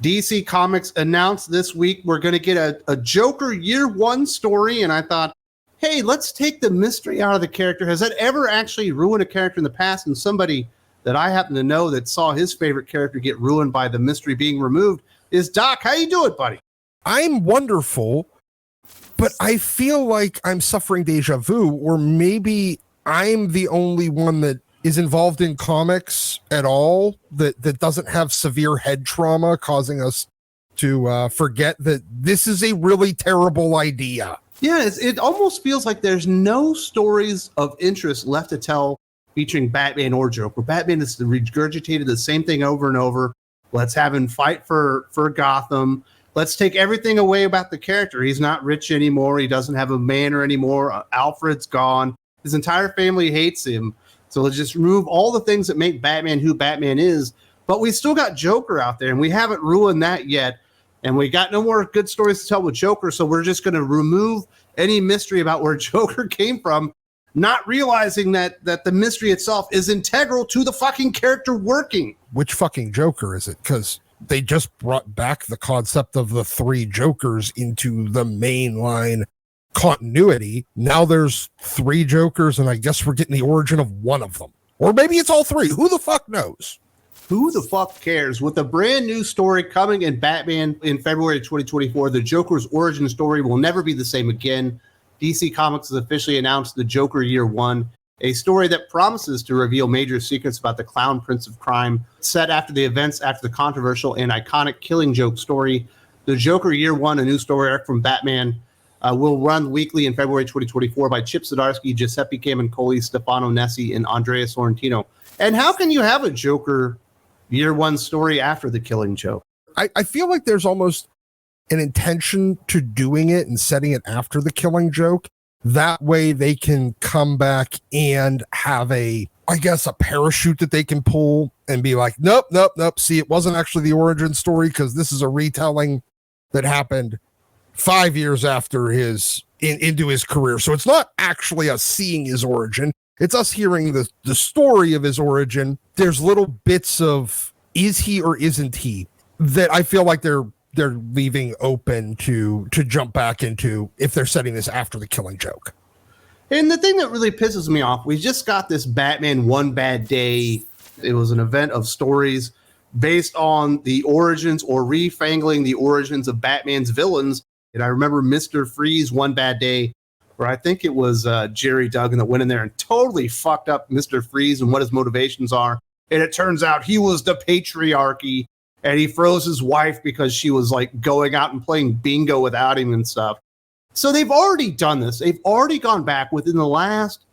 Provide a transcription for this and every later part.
DC Comics announced this week we're going to get a Joker Year One story, and I thought, hey, let's take the mystery out of the character. Has that ever actually ruined a character in the past? And somebody that I happen to know that saw his favorite character get ruined by the mystery being removed is Doc. How you doing, buddy? I'm wonderful, but I feel like I'm suffering deja vu, or maybe I'm the only one that is involved in comics at all that doesn't have severe head trauma causing us to forget that this is a really terrible idea. Yeah, it almost feels like there's no stories of interest left to tell featuring Batman or Joker. Batman has regurgitated the same thing over and over. Let's have him fight for Gotham. Let's take everything away about the character. He's not rich anymore. He doesn't have a manor anymore. Alfred's gone. His entire family hates him. So let's just remove all the things that make Batman who Batman is. But we still got Joker out there, and we haven't ruined that yet. And we got no more good stories to tell with Joker, so we're just going to remove any mystery about where Joker came from, not realizing that the mystery itself is integral to the fucking character working. Which fucking Joker is it? Because they just brought back the concept of the three Jokers into the mainline continuity. Now there's three Jokers, and I guess we're getting the origin of one of them. Or maybe it's all three. Who the fuck knows? Who the fuck cares? With a brand new story coming in Batman in February 2024, the Joker's origin story will never be the same again. DC Comics has officially announced the Joker Year One, a story that promises to reveal major secrets about the Clown Prince of Crime. Set after the events after the controversial and iconic Killing Joke story, the Joker Year One, a new story arc from Batman, will run weekly in February 2024 by Chip Zdarsky, Giuseppe Camuncoli, Stefano Nessi, and Andrea Sorrentino. And how can you have a Joker Year One story after the Killing Joke? I feel like there's almost an intention to doing it and setting it after the Killing Joke. That way they can come back and have a parachute that they can pull and be like, nope. See, it wasn't actually the origin story because this is a retelling that happened 5 years after into his career. So it's not actually us seeing his origin. It's us hearing the story of his origin. There's little bits of is he or isn't he that I feel like they're leaving open to jump back into if they're setting this after the Killing Joke. And the thing that really pisses me off, we just got this Batman One Bad Day. It was an event of stories based on the origins or refangling the origins of Batman's villains. And I remember Mr. Freeze One Bad Day, where I think it was Jerry Duggan that went in there and totally fucked up Mr. Freeze and what his motivations are. And it turns out he was the patriarchy, and he froze his wife because she was like going out and playing bingo without him and stuff. So they've already done this. They've already gone back within the last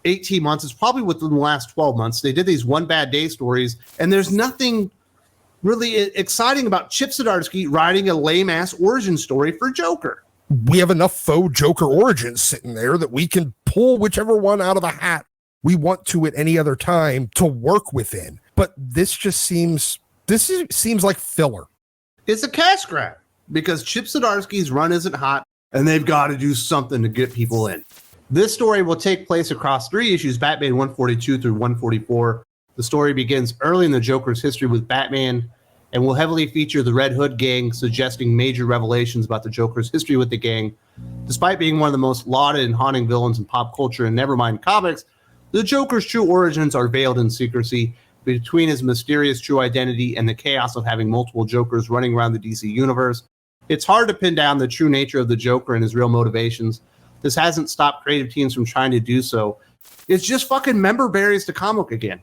18 months. It's probably within the last 12 months. They did these One Bad Day stories, and there's nothing really exciting about Chip Zdarsky writing a lame-ass origin story for Joker. We have enough faux Joker origins sitting there that we can pull whichever one out of the hat we want to at any other time to work within. But this seems like filler. It's a cash grab because Chip Zdarsky's run isn't hot, and they've got to do something to get people in. This story will take place across 3 issues, Batman 142 through 144. The story begins early in the Joker's history with Batman and will heavily feature the Red Hood gang, suggesting major revelations about the Joker's history with the gang. Despite being one of the most lauded and haunting villains in pop culture and Nevermind comics, the Joker's true origins are veiled in secrecy. Between his mysterious true identity and the chaos of having multiple Jokers running around the DC universe, it's hard to pin down the true nature of the Joker and his real motivations. This hasn't stopped creative teams from trying to do so. It's just fucking member berries to comic again.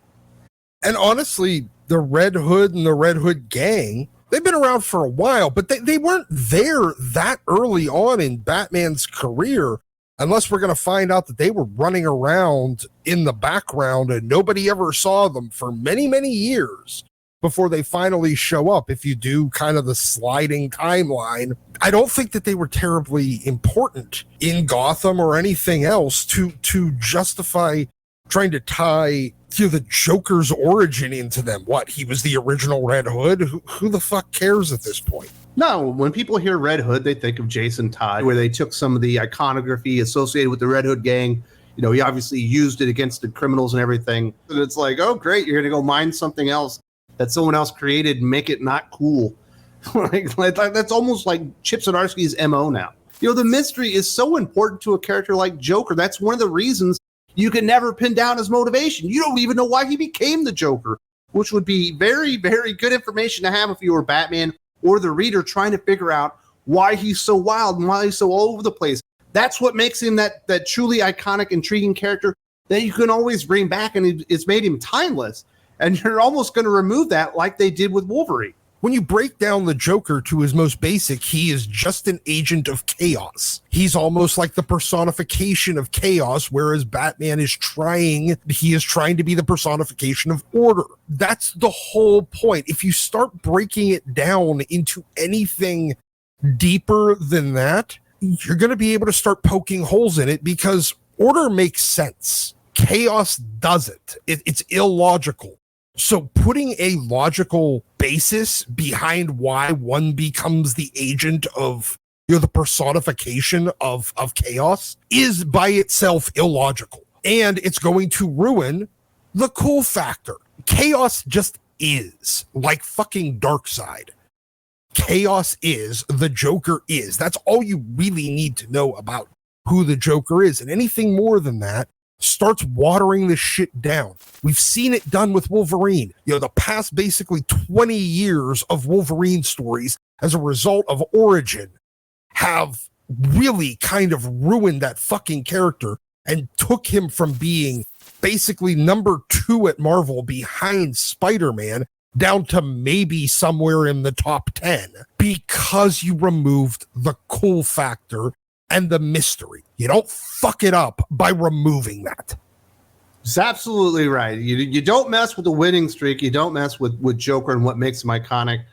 And honestly, the Red Hood and the Red Hood gang, they've been around for a while, but they weren't there that early on in Batman's career, unless we're going to find out that they were running around in the background and nobody ever saw them for many, many years before they finally show up. If you do kind of the sliding timeline, I don't think that they were terribly important in Gotham or anything else to justify trying to tie the Joker's origin into them. What, he was the original Red Hood? Who the fuck cares at this point? No, when people hear Red Hood, they think of Jason Todd, where they took some of the iconography associated with the Red Hood gang. You know, he obviously used it against the criminals and everything. And it's like, oh, great, you're going to go mine something else that someone else created and make it not cool. like that's almost like Chip Zdarsky's MO now. You know, the mystery is so important to a character like Joker. That's one of the reasons you can never pin down his motivation. You don't even know why he became the Joker, which would be very, very good information to have if you were Batman or the reader trying to figure out why he's so wild and why he's so all over the place. That's what makes him that truly iconic, intriguing character that you can always bring back, and it's made him timeless. And you're almost going to remove that like they did with Wolverine. When you break down the Joker to his most basic, he is just an agent of chaos. He's almost like the personification of chaos, whereas Batman is trying to be the personification of order. That's the whole point. If you start breaking it down into anything deeper than that, you're going to be able to start poking holes in it, because order makes sense. Chaos doesn't. It's illogical. So putting a logical basis behind why one becomes the agent of, the personification of chaos is by itself illogical. And it's going to ruin the cool factor. Chaos just is, like fucking Darkseid. Chaos is, the Joker is. That's all you really need to know about who the Joker is. And anything more than that starts watering this shit down. We've seen it done with Wolverine. The past basically 20 years of Wolverine stories as a result of Origin have really kind of ruined that fucking character and took him from being basically number 2 at Marvel behind Spider-Man down to maybe somewhere in the top 10 because you removed the cool factor and the mystery. You don't fuck it up by removing that. It's absolutely right. You don't mess with the winning streak. You don't mess with Joker and what makes him iconic.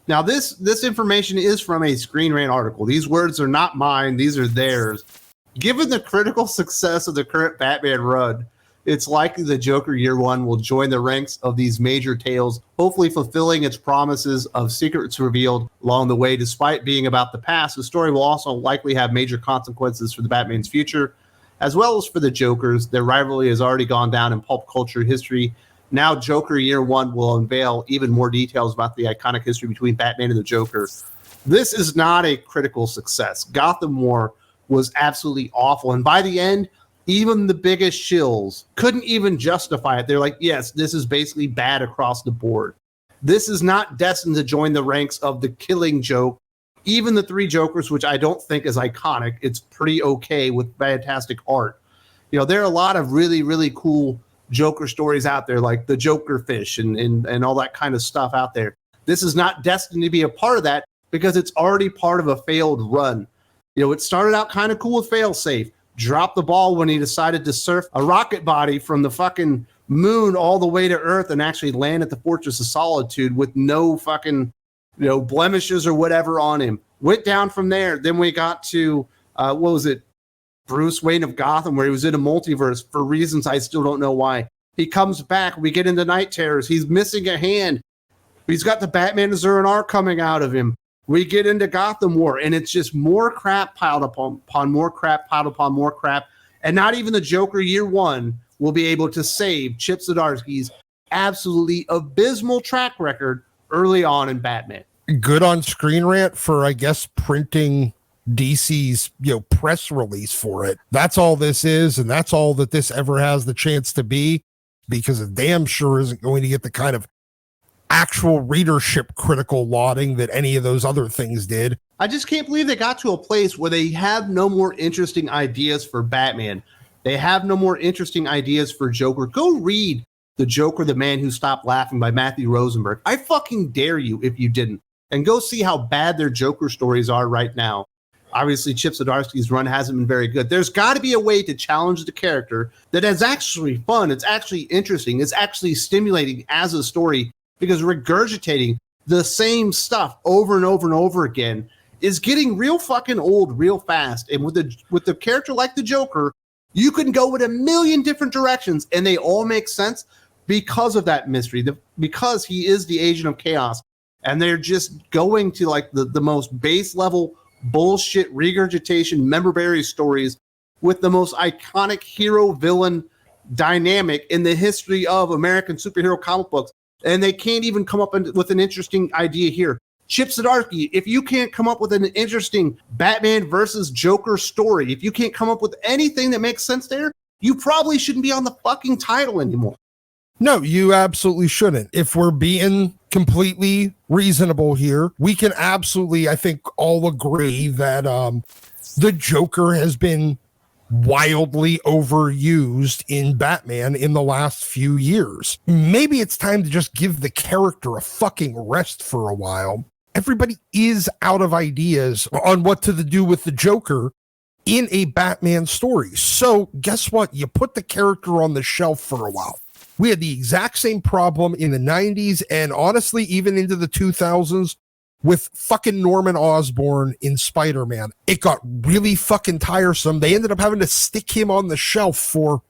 Now, this information is from a Screen Rant article. These words are not mine. These are theirs. Given the critical success of the current Batman run, it's likely the Joker Year One will join the ranks of these major tales, hopefully fulfilling its promises of secrets revealed along the way. Despite being about the past, the story will also likely have major consequences for the Batman's future, as well as for the Jokers. Their rivalry has already gone down in pulp culture history. Now, Joker Year One will unveil even more details about the iconic history between Batman and the Joker. This is not a critical success. Gotham War was absolutely awful, and by the end, even the biggest shills couldn't even justify it. They're like, yes, this is basically bad across the board. This is not destined to join the ranks of the Killing Joke. Even the Three Jokers, which I don't think is iconic, it's pretty okay with fantastic art. There are a lot of really, really cool Joker stories out there, like the Joker Fish and all that kind of stuff out there. This is not destined to be a part of that because it's already part of a failed run. It started out kind of cool with Failsafe. Dropped the ball when he decided to surf a rocket body from the fucking moon all the way to Earth and actually land at the Fortress of Solitude with no fucking, blemishes or whatever on him. Went down from there. Then we got to, what was it? Bruce Wayne of Gotham, where he was in a multiverse for reasons I still don't know why. He comes back. We get into Night Terrors. He's missing a hand. He's got the Batman Zur-En-Arr coming out of him. We get into Gotham War, and it's just more crap piled upon more crap, piled upon more crap. And not even the Joker Year One will be able to save Chip Zdarsky's absolutely abysmal track record early on in Batman. Good on Screen Rant for, I guess, printing DC's press release for it. That's all this is, and that's all that this ever has the chance to be, because it damn sure isn't going to get the kind of actual readership critical lauding that any of those other things did. I just can't believe they got to a place where they have no more interesting ideas for Batman. They have no more interesting ideas for Joker. Go read The Joker, the Man Who Stopped Laughing by Matthew Rosenberg. I fucking dare you if you didn't. And go see how bad their Joker stories are right now. Obviously, Chip Zdarsky's run hasn't been very good. There's got to be a way to challenge the character that is actually fun. It's actually interesting. It's actually stimulating as a story. Because regurgitating the same stuff over and over and over again is getting real fucking old real fast. And with the character like the Joker, you can go in a million different directions and they all make sense because of that mystery, because he is the agent of chaos. And they're just going to like the most base level bullshit regurgitation memorabilia stories with the most iconic hero villain dynamic in the history of American superhero comic books. And they can't even come up with an interesting idea here. Chip Zdarsky, if you can't come up with an interesting Batman versus Joker story, if you can't come up with anything that makes sense there, you probably shouldn't be on the fucking title anymore. No, you absolutely shouldn't. If we're being completely reasonable here, we can absolutely, I think, all agree that the Joker has been wildly overused in Batman in the last few years. Maybe it's time to just give the character a fucking rest for a while. Everybody is out of ideas on what to do with the Joker in a Batman story. So guess what? You put the character on the shelf for a while. We had the exact same problem in the 90s and honestly, even into the 2000s with fucking Norman Osborn in Spider-Man. It got really fucking tiresome. They ended up having to stick him on the shelf for,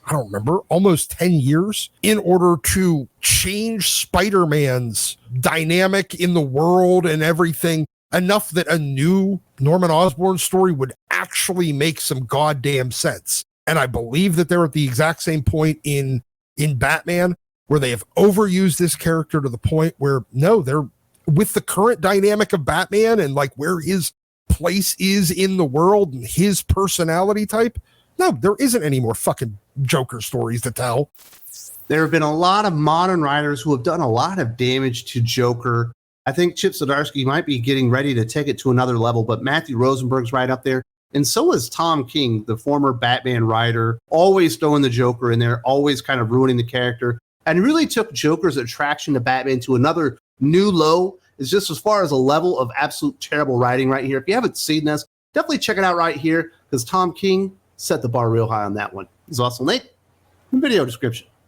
I don't remember, almost 10 years in order to change Spider-Man's dynamic in the world and everything enough that a new Norman Osborn story would actually make some goddamn sense. And I believe that they're at the exact same point in Batman where they have overused this character to the point where, no, they're with the current dynamic of Batman and like where his place is in the world and his personality type. No, there isn't any more fucking Joker stories to tell. There have been a lot of modern writers who have done a lot of damage to Joker. I think Chip Zdarsky might be getting ready to take it to another level, but Matthew Rosenberg's right up there. And so is Tom King, the former Batman writer, always throwing the Joker in there, always kind of ruining the character. And really took Joker's attraction to Batman to another new low. It's just as far as a level of absolute terrible writing right here. If you haven't seen this, definitely check it out right here because Tom King set the bar real high on that one. There's also a link in the video description.